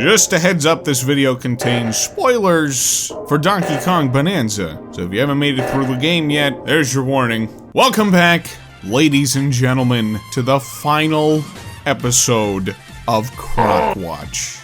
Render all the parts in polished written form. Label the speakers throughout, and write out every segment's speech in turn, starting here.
Speaker 1: Just a heads up, this video contains spoilers for Donkey Kong Bonanza. So if you haven't made it through the game yet, there's your warning. Welcome back, ladies and gentlemen, to the final episode of Crockwatch.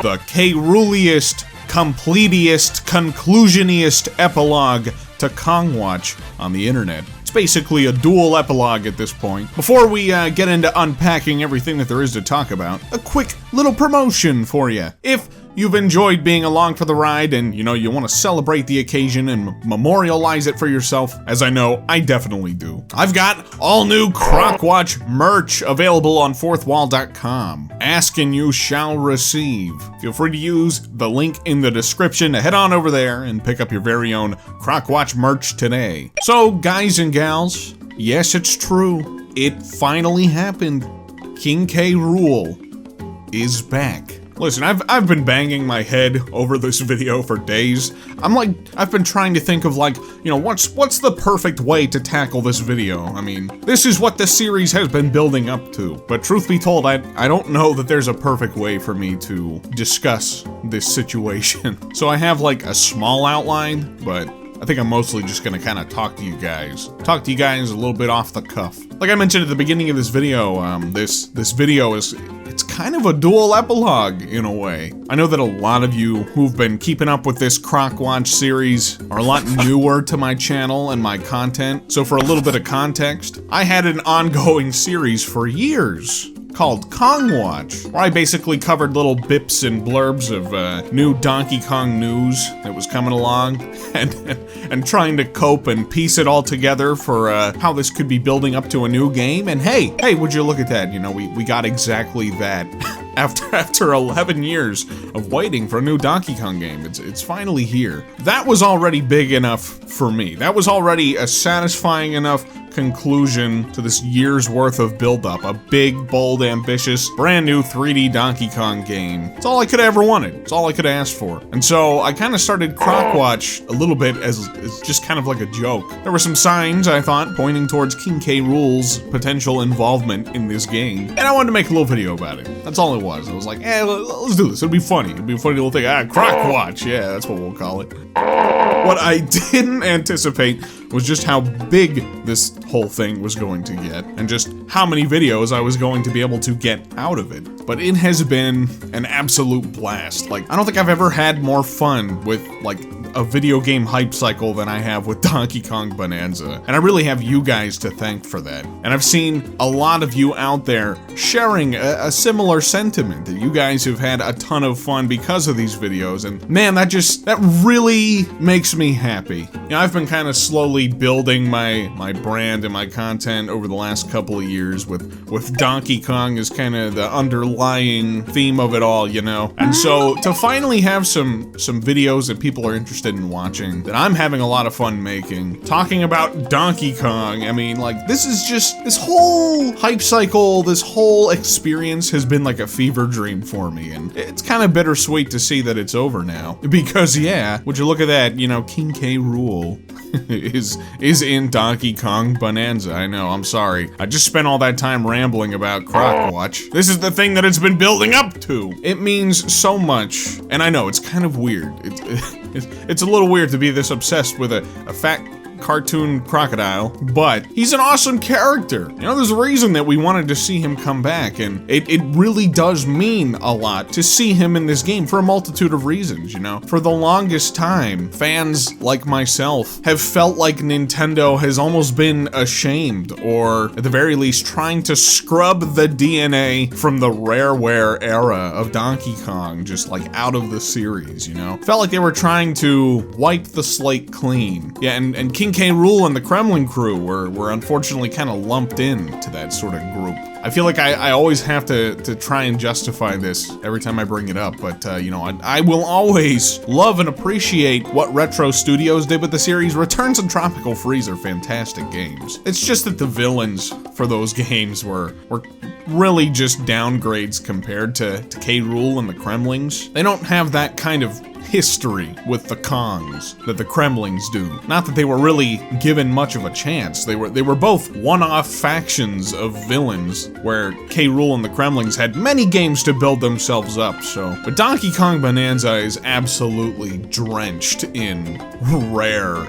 Speaker 1: The K-Rooliest, completiest, conclusioniest epilogue to Kongwatch on the internet. It's basically a dual epilogue at this point. Before we get into unpacking everything that there is to talk about, a quick little promotion for you. If you've enjoyed being along for the ride and, you want to celebrate the occasion and memorialize it for yourself, as I know I definitely do, I've got all new Crockwatch merch available on fourthwall.com. Ask and you shall receive. Feel free to use the link in the description to head on over there and pick up your very own Crockwatch merch today. So, guys and gals, yes, it's true. It finally happened. King K. Rool is back. Listen, I've been banging my head over this video for days. I've been trying to think of what's the perfect way to tackle this video. I mean, this is what the series has been building up to. But truth be told, I don't know that there's a perfect way for me to discuss this situation. So I have a small outline, but I think I'm mostly just gonna kind of talk to you guys. Talk to you guys a little bit off the cuff. Like I mentioned at the beginning of this video, this video it's kind of a dual epilogue in a way. I know that a lot of you who've been keeping up with this Crockwatch series are a lot newer to my channel and my content. So for a little bit of context, I had an ongoing series for years called Kongwatch, where I basically covered little bips and blurbs of new Donkey Kong news that was coming along, and trying to cope and piece it all together for how this could be building up to a new game. And hey, would you look at that? We got exactly that. After 11 years of waiting for a new Donkey Kong game, it's finally here. That was already big enough for me. That was already a satisfying enough conclusion to this year's worth of build-up. A big, bold, ambitious, brand new 3D Donkey Kong game. It's all I could have ever wanted. It's all I could ask for. And so I kind of started Crockwatch a little bit as just kind of like a joke. There were some signs, I thought, pointing towards King K. Rool's potential involvement in this game, and I wanted to make a little video about it. That's all it was. I was like, let's do this. It'll be funny. It'll be a funny little thing. Crockwatch. Yeah, that's what we'll call it. What I didn't anticipate was just how big this whole thing was going to get, and just how many videos I was going to be able to get out of it. But it has been an absolute blast. I don't think I've ever had more fun with, a video game hype cycle than I have with Donkey Kong Bonanza. And I really have you guys to thank for that. And I've seen a lot of you out there sharing a similar sentiment, that you guys have had a ton of fun because of these videos. And man, that really makes me happy. I've been kind of slowly building my brand and my content over the last couple of years with Donkey Kong as kind of the underlying theme of it all, And so to finally have some videos that people are interested in watching, that I'm having a lot of fun making, talking about Donkey Kong, I mean, this whole hype cycle, this whole experience has been like a fever dream for me, and it's kind of bittersweet to see that it's over now. Because yeah, would you look at that, King K. Rool is in Donkey Kong Bonanza. I know, I'm sorry. I just spent all that time rambling about Crockwatch. This is the thing that it's been building up to. It means so much, and I know, it's kind of weird. It's a little weird to be this obsessed with a fat cartoon crocodile, but he's an awesome character. There's a reason that we wanted to see him come back, and it really does mean a lot to see him in this game for a multitude of reasons, For the longest time, fans like myself have felt like Nintendo has almost been ashamed, or at the very least trying to scrub the DNA from the Rareware era of Donkey Kong, just out of the series, Felt like they were trying to wipe the slate clean. Yeah, and King K. Rool and the Kremlin crew were unfortunately kind of lumped into that sort of group. I feel like I always have to try and justify this every time I bring it up, but I will always love and appreciate what Retro Studios did with the series. Returns and Tropical Freeze are fantastic games. It's just that the villains for those games were really just downgrades compared to K. Rool and the Kremlings. They don't have that kind of history with the Kongs that the Kremlings do. Not that they were really given much of a chance. They were both one-off factions of villains, where K. Rool and the Kremlings had many games to build themselves up, so. But Donkey Kong Bonanza is absolutely drenched in Rare,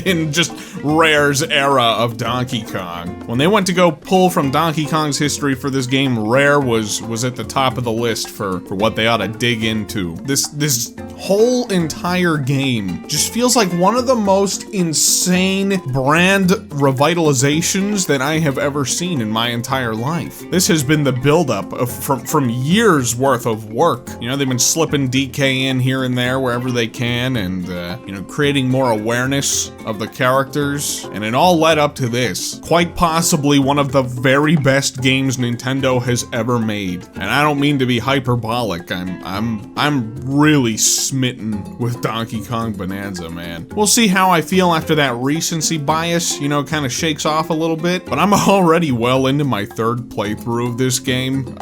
Speaker 1: in just Rare's era of Donkey Kong. When they went to go pull from Donkey Kong's history for this game, Rare was at the top of the list for what they ought to dig into. This whole entire game just feels like one of the most insane brand revitalizations that I have ever seen in my entire life. This has been the buildup of from years worth of work. You know, they've been slipping DK in here and there wherever they can, and you know, creating more awareness of the characters, and it all led up to this. Quite possibly one of the very best games Nintendo has ever made. And I don't mean to be hyperbolic. I'm really smitten with Donkey Kong Bonanza, man. We'll see how I feel after that recency bias, you know, kind of shakes off a little bit, but I'm already well into my third playthrough of this game.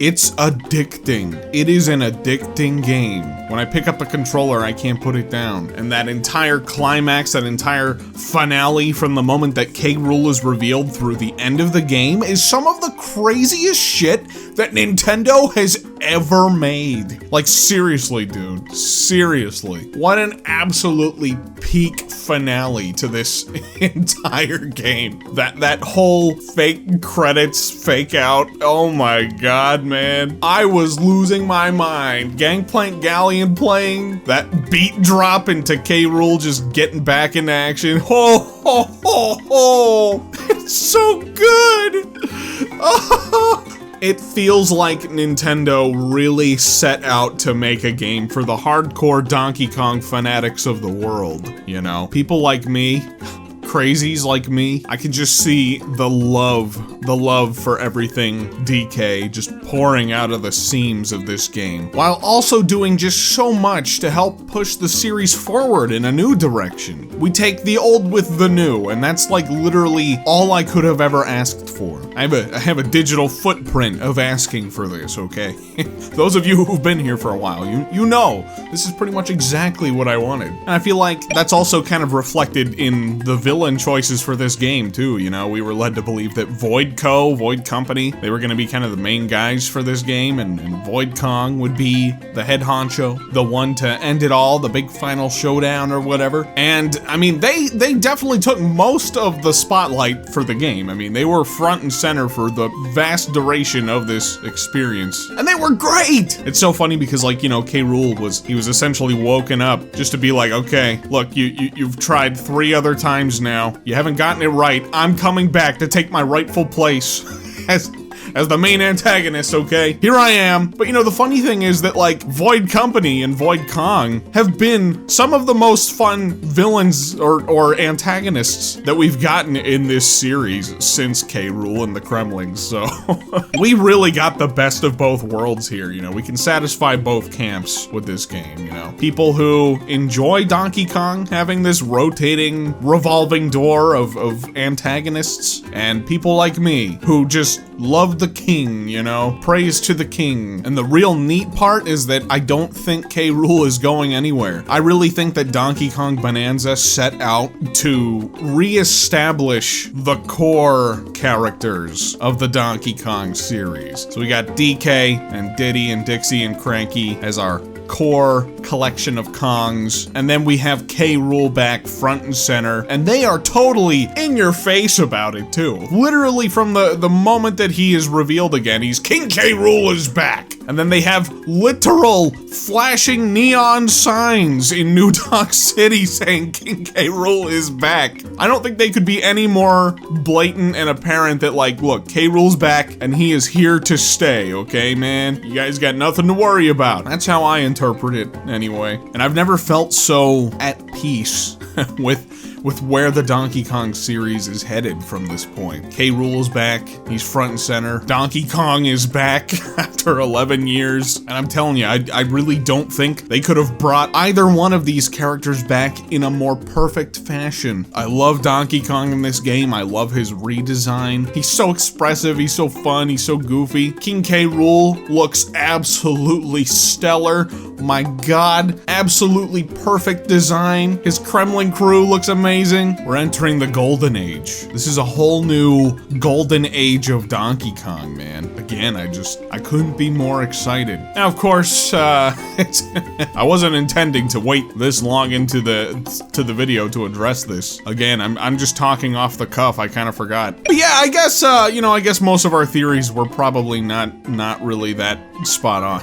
Speaker 1: It's addicting. It is an addicting game. When I pick up the controller, I can't put it down. And that entire climax, that entire finale from the moment that K. Rool is revealed through the end of the game is some of the craziest shit that Nintendo has ever made. Like, seriously, dude. Seriously. What an absolutely peak finale to this entire game. That whole fake credits, fake out. Oh my god, man. I was losing my mind. Gangplank Galleon playing, that beat drop into K. Rool just getting back into action. Ho, ho, ho, ho. It's so good. Oh. It feels like Nintendo really set out to make a game for the hardcore Donkey Kong fanatics of the world, you know? People like me, crazies like me, I can just see the love for everything DK just pouring out of the seams of this game, while also doing just so much to help push the series forward in a new direction. We take the old with the new, and that's like literally all I could have ever asked for. I have a digital footprint of asking for this, okay? Those of you who've been here for a while, you know this is pretty much exactly what I wanted. And I feel like that's also kind of reflected in the villain choices for this game too, you know? We were led to believe that Void Company, they were gonna be kind of the main guys for this game, and Void Kong would be the head honcho, the one to end it all, the big final showdown or whatever. And I mean, they definitely took most of the spotlight for the game. I mean, they were front and center for the vast duration of this experience, and they were great! It's so funny because, like, you know, K. Rool was essentially woken up just to be like, okay, look, you've tried 3 other times now, you haven't gotten it right, I'm coming back to take my rightful place as the main antagonist, okay? Here I am. But you know, the funny thing is that, like, Void Company and Void Kong have been some of the most fun villains or antagonists that we've gotten in this series since K. Rool and the Kremlings, so we really got the best of both worlds here, you know? We can satisfy both camps with this game, you know? People who enjoy Donkey Kong having this rotating, revolving door of antagonists, and people like me who just love the king, you know? Praise to the king. And the real neat part is that I don't think K. Rool is going anywhere. I really think that Donkey Kong Bonanza set out to re-establish the core characters of the Donkey Kong series. So we got DK and Diddy and Dixie and Cranky as our core collection of Kongs, and then we have K. Rool back front and center, and they are totally in your face about it too. Literally from the moment that he is revealed again, he's King K. Rool is back. And then they have literal flashing neon signs in New Donk City saying King K. Rool is back. I don't think they could be any more blatant and apparent that, like, look, K. Rool's back and he is here to stay, okay, man? You guys got nothing to worry about. That's how I interpret it anyway. And I've never felt so at peace with with where the Donkey Kong series is headed from this point. K. Rool is back. He's front and center. Donkey Kong is back after 11 years. And I'm telling you, I really don't think they could have brought either one of these characters back in a more perfect fashion. I love Donkey Kong in this game. I love his redesign. He's so expressive. He's so fun. He's so goofy. King K. Rool looks absolutely stellar. My God, absolutely perfect design. His Kremlin crew looks amazing. We're entering the golden age. This is a whole new golden age of Donkey Kong, man. Again, I couldn't be more excited. Now, of course, I wasn't intending to wait this long into the video to address this. Again, I'm just talking off the cuff. I kind of forgot. But yeah, I guess you know, I guess most of our theories were probably not really that spot on.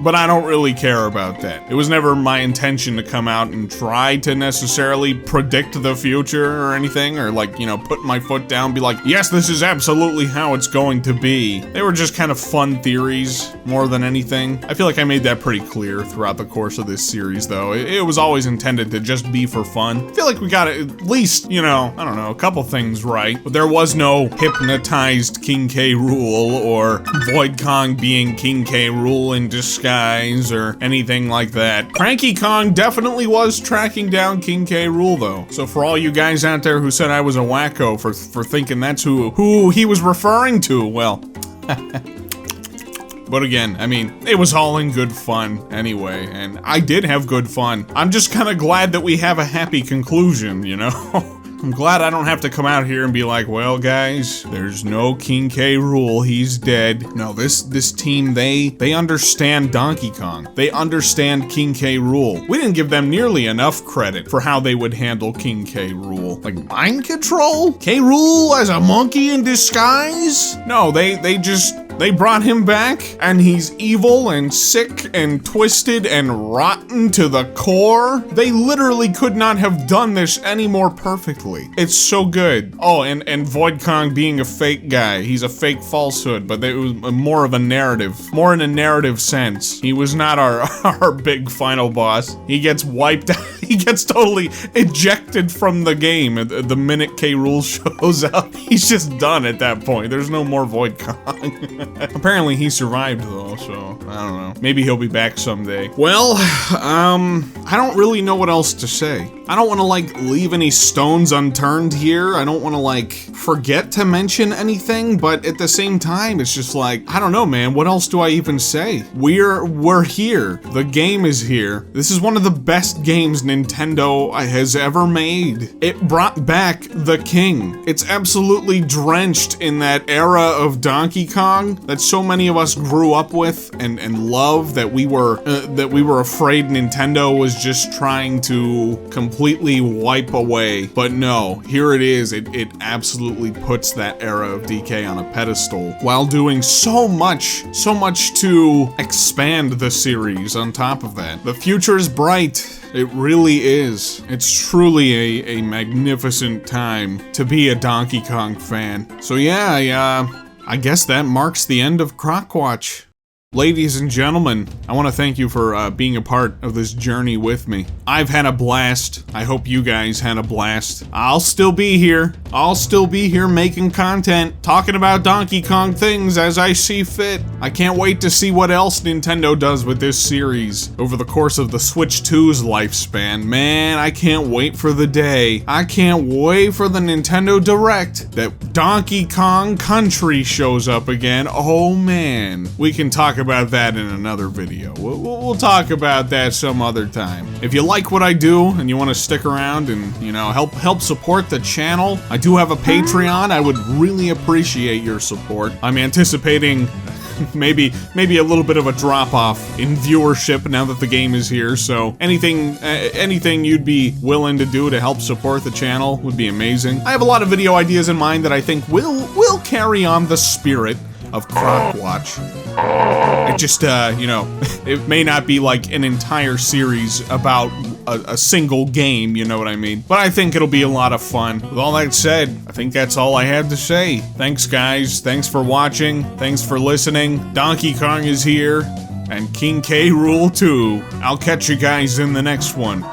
Speaker 1: But I don't really care about that. It was never my intention to come out and try to necessarily predict the future or anything, or like, you know, put my foot down, be like, yes, this is absolutely how it's going to be. They were just kind of fun theories more than anything. I feel like I made that pretty clear throughout the course of this series, though. It was always intended to just be for fun. I feel like we got at least, you know, I don't know, a couple things right, but there was no hypnotized King K. Rool or Void Kong being King K. Rool in disguise or anything like that. Cranky Kong definitely was tracking down King K. Rool, though. So for all you guys out there who said I was a wacko for thinking that's who he was referring to, well, but again, I mean, it was all in good fun anyway, and I did have good fun. I'm just kind of glad that we have a happy conclusion, you know? I'm glad I don't have to come out here and be like, well, guys, there's no King K. Rool, he's dead. No, this team, they understand Donkey Kong. They understand King K. Rool. We didn't give them nearly enough credit for how they would handle King K. Rool. Like, mind control? K. Rool as a monkey in disguise? No, they brought him back, and he's evil and sick and twisted and rotten to the core. They literally could not have done this any more perfectly. It's so good. Oh, and Void Kong being a fake guy. He's a fake falsehood, but it was more of a narrative. More in a narrative sense. He was not our big final boss. He gets wiped out. He gets totally ejected from the game the minute K. Rool shows up. He's just done at that point. There's no more Void Kong. Apparently he survived though, so I don't know. Maybe he'll be back someday. Well, I don't really know what else to say. I don't want to like leave any stones unturned here. I don't want to like forget to mention anything, but at the same time, it's just like, I don't know, man. What else do I even say? We're here. The game is here. This is one of the best games Nintendo has ever made. It brought back the king. It's absolutely drenched in that era of Donkey Kong that so many of us grew up with and love, that we were afraid Nintendo was just trying to completely wipe away. But no, here it is. It absolutely puts that era of DK on a pedestal while doing so much to expand the series on top of that. The future is bright. It really is. It's truly a magnificent time to be a Donkey Kong fan. So yeah, I guess that marks the end of Kroc Watch. Ladies and gentlemen, I want to thank you for being a part of this journey with me. I've had a blast. I hope you guys had a blast. I'll still be here. I'll still be here making content, talking about Donkey Kong things as I see fit. I can't wait to see what else Nintendo does with this series over the course of the Switch 2's lifespan. Man, I can't wait for the day. I can't wait for the Nintendo Direct that Donkey Kong Country shows up again. Oh man, we can talk about that in another video. We'll talk about that some other time. If you like what I do and you want to stick around and, you know, help support the channel, I do have a Patreon. I would really appreciate your support. I'm anticipating maybe a little bit of a drop-off in viewership now that the game is here, so anything you'd be willing to do to help support the channel would be amazing. I have a lot of video ideas in mind that I think will carry on the spirit of Kroc Watch. It just, you know, it may not be like an entire series about a single game, you know what I mean? But I think it'll be a lot of fun. With all that said, I think that's all I had to say. Thanks, guys. Thanks for watching. Thanks for listening. Donkey Kong is here, and King K. Rool too. I'll catch you guys in the next one.